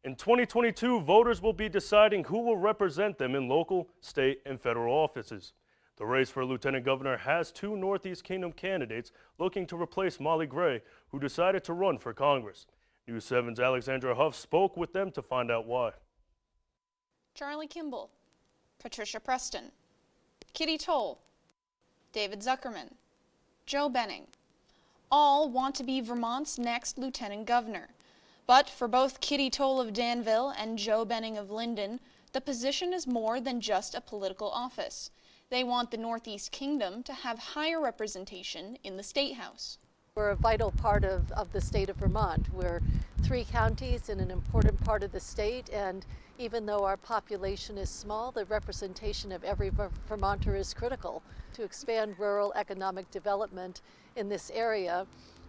In 2022, voters will be deciding who will represent them in local, state, and federal offices. The race for lieutenant governor has two Northeast Kingdom candidates looking to replace Molly Gray, who decided to run for Congress. News 7's Alexandra Huff spoke with them to find out why. Charlie Kimball, Patricia Preston, Kitty Toll, David Zuckerman, Joe Benning. All want to be Vermont's next lieutenant governor. But for both Kitty Toll of Danville and Joe Benning of Linden, the position is more than just a political office. They want the Northeast Kingdom to have higher representation in the State House. We're a vital part of the state of Vermont. We're 3 counties in an important part of the state, and even though our population is small, the representation of every Vermonter is critical. To expand rural economic development in this area,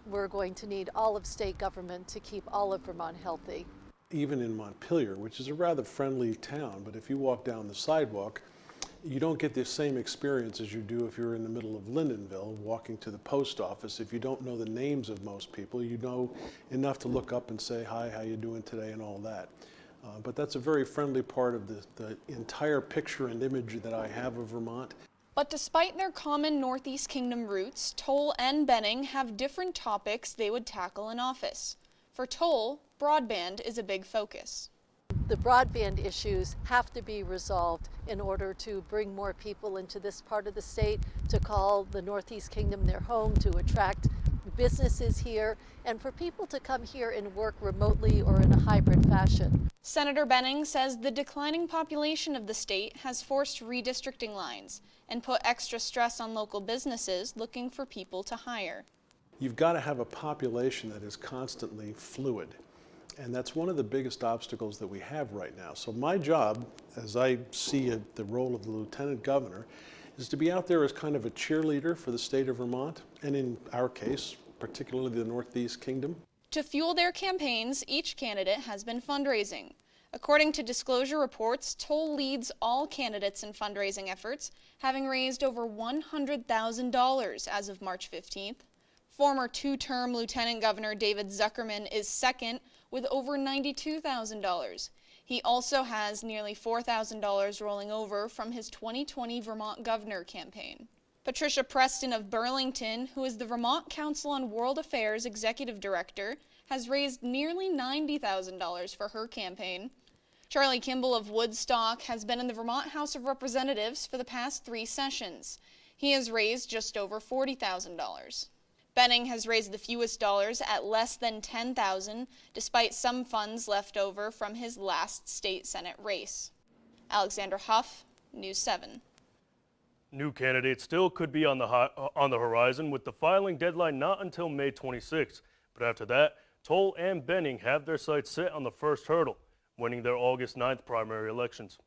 we're going to need all of state government to keep all of Vermont healthy. Even in Montpelier, which is a rather friendly town, but if you walk down the sidewalk, you don't get the same experience as you do if you're in the middle of Lindenville walking to the post office. If you don't know the names of most people, you know enough to look up and say, hi, how you doing today, and all that. But that's a very friendly part of the entire picture and image that I have of Vermont. But despite their common Northeast Kingdom roots, Toll and Benning have different topics they would tackle in office. For Toll, broadband is a big focus. The broadband issues have to be resolved in order to bring more people into this part of the state, to call the Northeast Kingdom their home, to attract businesses here, and for people to come here and work remotely or in a hybrid fashion. Senator Benning says the declining population of the state has forced redistricting lines and put extra stress on local businesses looking for people to hire. You've got to have a population that is constantly fluid. And that's one of the biggest obstacles that we have right now. So my job, as I see the role of the lieutenant governor, is to be out there as kind of a cheerleader for the state of Vermont, and in our case, particularly the Northeast Kingdom. To fuel their campaigns, each candidate has been fundraising. According to disclosure reports, Toll leads all candidates in fundraising efforts, having raised over $100,000 as of March 15th. Former 2-term Lieutenant Governor David Zuckerman is second with over $92,000. He also has nearly $4,000 rolling over from his 2020 Vermont governor campaign. Patricia Preston of Burlington, who is the Vermont Council on World Affairs Executive Director, has raised nearly $90,000 for her campaign. Charlie Kimball of Woodstock has been in the Vermont House of Representatives for the past 3 sessions. He has raised just over $40,000. Benning has raised the fewest dollars at less than $10,000, despite some funds left over from his last state Senate race. Alexandra Huff, News 7. New candidates still could be on the horizon, with the filing deadline not until May 26th. But after that, Toll and Benning have their sights set on the first hurdle, winning their August 9th primary elections.